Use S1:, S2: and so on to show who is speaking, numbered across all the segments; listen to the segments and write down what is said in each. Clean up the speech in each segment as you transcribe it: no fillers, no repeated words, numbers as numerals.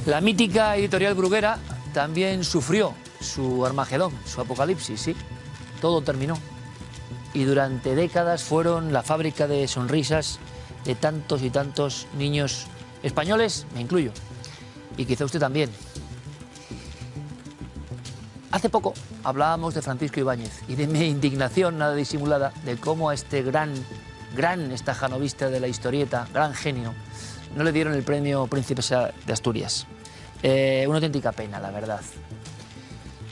S1: La mítica editorial Bruguera también sufrió su Armagedón, su apocalipsis, sí. Todo terminó. Y durante décadas fueron la fábrica de sonrisas de tantos y tantos niños españoles, me incluyo. Y quizá usted también. Hace poco hablábamos de Francisco Ibáñez y de mi indignación nada disimulada de cómo a este gran estajanovista de la historieta, gran genio, no le dieron el premio Princesa de Asturias. Una auténtica pena, la verdad.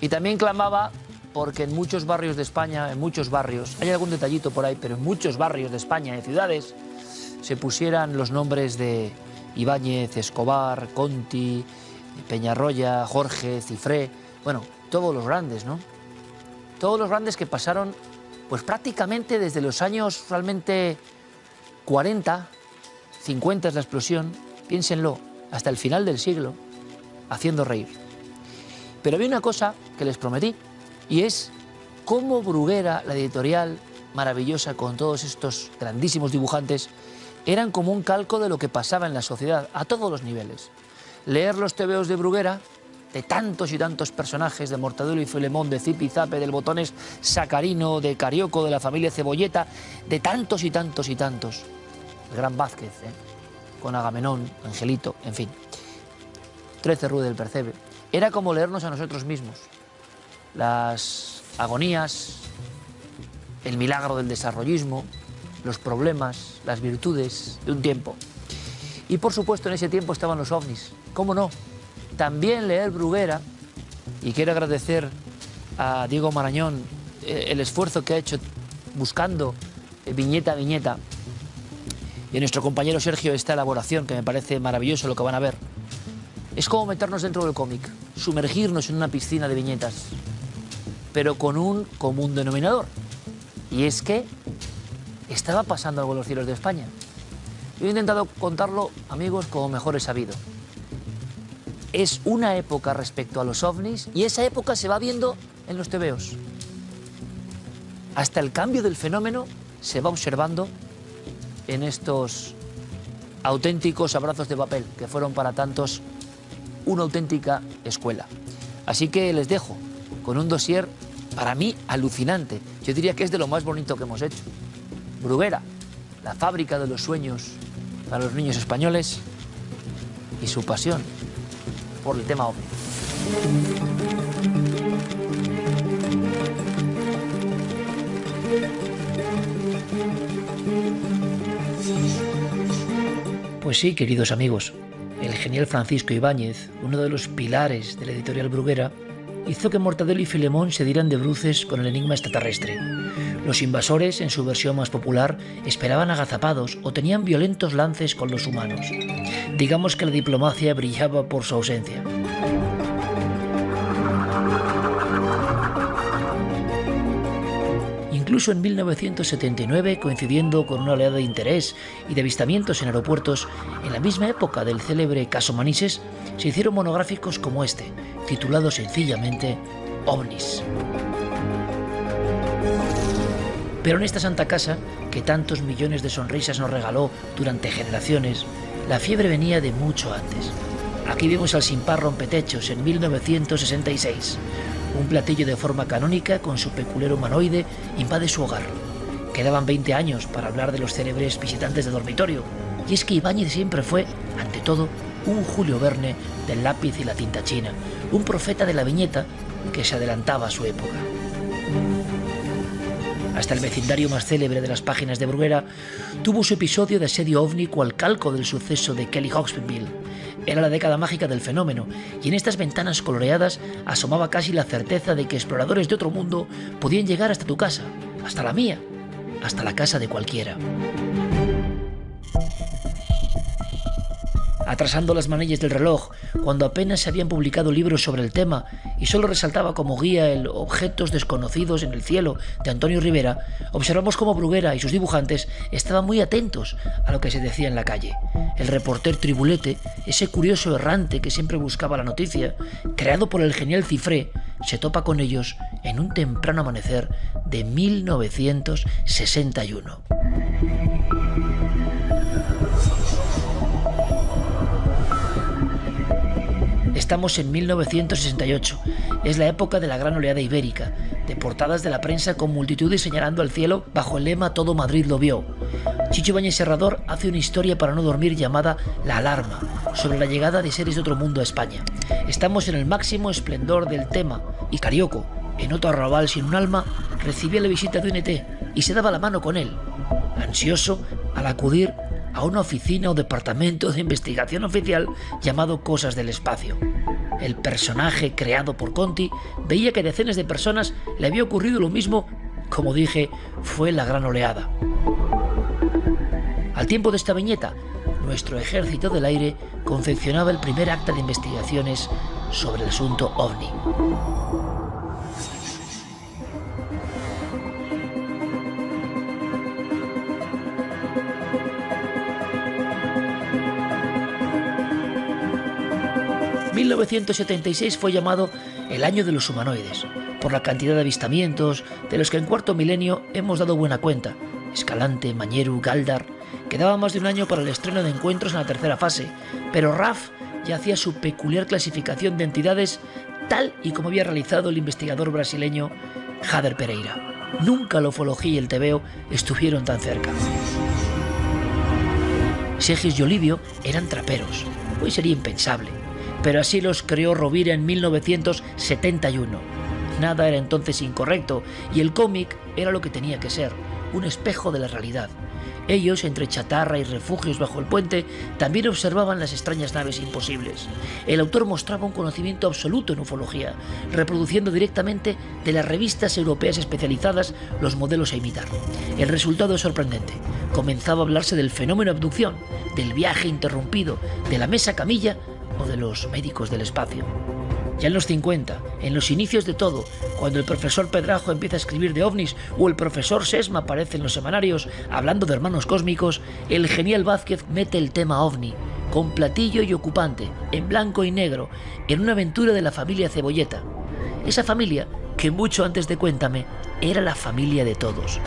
S1: Y también clamaba porque en muchos barrios de España, en muchos barrios, hay algún detallito por ahí, pero en muchos barrios de España, de ciudades, se pusieran los nombres de Ibáñez, Escobar, Conti, Peñarroya, Jorge, Cifré, bueno, todos los grandes, ¿no? Todos los grandes que pasaron, pues prácticamente desde los años realmente 40, 50 es la explosión, piénsenlo, hasta el final del siglo, haciendo reír. Pero había una cosa que les prometí, y es cómo Bruguera, la editorial maravillosa con todos estos grandísimos dibujantes, eran como un calco de lo que pasaba en la sociedad, a todos los niveles. Leer los tebeos de Bruguera, de tantos y tantos personajes, de Mortadelo y Filemón, de Zipi Zape, del Botones Sacarino, de Carioco, de la familia Cebolleta, de tantos y tantos y tantos. El gran Vázquez, con Agamenón, Angelito, en fin. 13 Rue del Percebe. Era como leernos a nosotros mismos. Las agonías, el milagro del desarrollismo, los problemas, las virtudes de un tiempo. Y por supuesto en ese tiempo estaban los ovnis. ¿Cómo no? También leer Bruguera, y quiero agradecer a Diego Marañón el esfuerzo que ha hecho buscando viñeta a viñeta, y a nuestro compañero Sergio esta elaboración, que me parece maravilloso lo que van a ver. Es como meternos dentro del cómic, sumergirnos en una piscina de viñetas, pero con un común denominador, y es que estaba pasando algo en los cielos de España. Yo he intentado contarlo, amigos, como mejor he sabido. Es una época respecto a los ovnis, y esa época se va viendo en los tebeos. Hasta el cambio del fenómeno se va observando en estos auténticos abrazos de papel, que fueron para tantos una auténtica escuela. Así que les dejo con un dossier, para mí, alucinante. Yo diría que es de lo más bonito que hemos hecho. Bruguera, la fábrica de los sueños para los niños españoles, y su pasión por el tema ovni. Pues sí, queridos amigos, el genial Francisco Ibáñez, uno de los pilares de la editorial Bruguera, hizo que Mortadelo y Filemón se dieran de bruces con el enigma extraterrestre. Los invasores, en su versión más popular, esperaban agazapados o tenían violentos lances con los humanos. Digamos que la diplomacia brillaba por su ausencia. Incluso en 1979, coincidiendo con una oleada de interés y de avistamientos en aeropuertos, en la misma época del célebre caso Manises, se hicieron monográficos como este, titulado sencillamente OVNIs. Pero en esta santa casa, que tantos millones de sonrisas nos regaló durante generaciones, la fiebre venía de mucho antes. Aquí vimos al Sin Par Rompetechos en 1966. Un platillo de forma canónica con su peculiar humanoide invade su hogar. Quedaban 20 años para hablar de los célebres visitantes de dormitorio. Y es que Ibáñez siempre fue, ante todo, un Julio Verne del lápiz y la tinta china, un profeta de la viñeta que se adelantaba a su época. Hasta el vecindario más célebre de las páginas de Bruguera tuvo su episodio de asedio ovni cual calco del suceso de Kelly Hawksbill. Era la década mágica del fenómeno, y en estas ventanas coloreadas asomaba casi la certeza de que exploradores de otro mundo podían llegar hasta tu casa, hasta la mía, hasta la casa de cualquiera. Atrasando las manillas del reloj, cuando apenas se habían publicado libros sobre el tema y solo resaltaba como guía el Objetos desconocidos en el cielo de Antonio Rivera, observamos cómo Bruguera y sus dibujantes estaban muy atentos a lo que se decía en la calle. El reporter Tribulete, ese curioso errante que siempre buscaba la noticia, creado por el genial Cifré, se topa con ellos en un temprano amanecer de 1961. Estamos en 1968. Es la época de la gran oleada ibérica, de portadas de la prensa con multitudes señalando al cielo bajo el lema "Todo Madrid lo vio". Chicho Ibáñez Serrador hace una historia para no dormir llamada La Alarma, sobre la llegada de seres de otro mundo a España. Estamos en el máximo esplendor del tema y Carioco, en otro arrabal sin un alma, recibía la visita de un ET y se daba la mano con él, ansioso al acudir a una oficina o departamento de investigación oficial llamado Cosas del Espacio. El personaje creado por Conti veía que a decenas de personas le había ocurrido lo mismo. Como dije, fue la gran oleada. Al tiempo de esta viñeta, nuestro ejército del aire confeccionaba el primer acta de investigaciones sobre el asunto OVNI. ...1976 fue llamado el año de los humanoides, por la cantidad de avistamientos de los que en cuarto milenio hemos dado buena cuenta. Escalante, Mañeru, Galdar... Quedaba más de un año para el estreno de Encuentros en la tercera fase, pero RAF ya hacía su peculiar clasificación de entidades tal y como había realizado el investigador brasileño Jader Pereira. Nunca la ufología y el tebeo estuvieron tan cerca. Segis y Olivio eran traperos, hoy sería impensable, pero así los creó Rovira en 1971. Nada era entonces incorrecto y el cómic era lo que tenía que ser, un espejo de la realidad. Ellos, entre chatarra y refugios bajo el puente, también observaban las extrañas naves imposibles. El autor mostraba un conocimiento absoluto en ufología, reproduciendo directamente de las revistas europeas especializadas los modelos a imitar. El resultado es sorprendente. Comenzaba a hablarse del fenómeno abducción, del viaje interrumpido, de la mesa camilla o de los médicos del espacio. Ya en los 50, en los inicios de todo, cuando el profesor Pedrajo empieza a escribir de ovnis o el profesor Sesma aparece en los semanarios hablando de hermanos cósmicos, el genial Vázquez mete el tema ovni, con platillo y ocupante, en blanco y negro, en una aventura de la familia Cebolleta. Esa familia que mucho antes de Cuéntame era la familia de todos.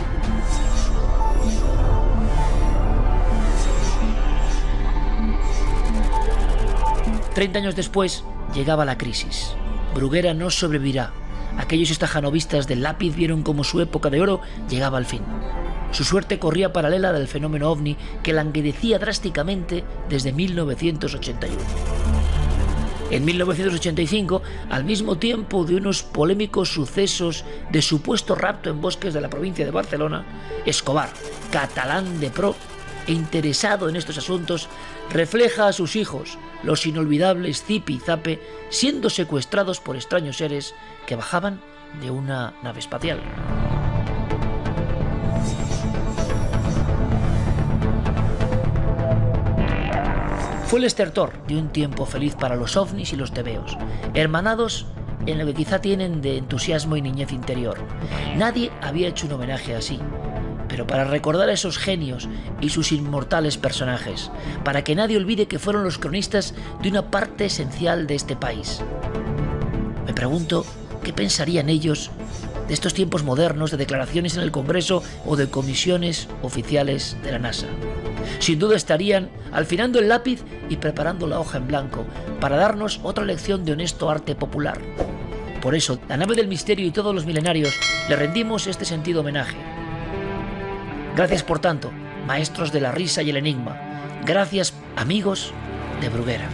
S1: Treinta años después, llegaba la crisis. Bruguera no sobrevivirá. Aquellos estajanovistas del lápiz vieron como su época de oro llegaba al fin. Su suerte corría paralela del fenómeno ovni que languidecía drásticamente desde 1981. En 1985, al mismo tiempo de unos polémicos sucesos de supuesto rapto en bosques de la provincia de Barcelona, Escobar, catalán de pro e interesado en estos asuntos, refleja a sus hijos, los inolvidables Zipi y Zape, siendo secuestrados por extraños seres que bajaban de una nave espacial. Fue el estertor de un tiempo feliz para los ovnis y los tebeos, hermanados en lo que quizá tienen de entusiasmo y niñez interior. Nadie había hecho un homenaje así, pero para recordar a esos genios y sus inmortales personajes, para que nadie olvide que fueron los cronistas de una parte esencial de este país. Me pregunto qué pensarían ellos de estos tiempos modernos de declaraciones en el Congreso o de comisiones oficiales de la NASA. Sin duda estarían afinando el lápiz y preparando la hoja en blanco para darnos otra lección de honesto arte popular. Por eso, la nave del misterio y todos los milenarios le rendimos este sentido homenaje. Gracias por tanto, maestros de la risa y el enigma. Gracias, amigos de Bruguera.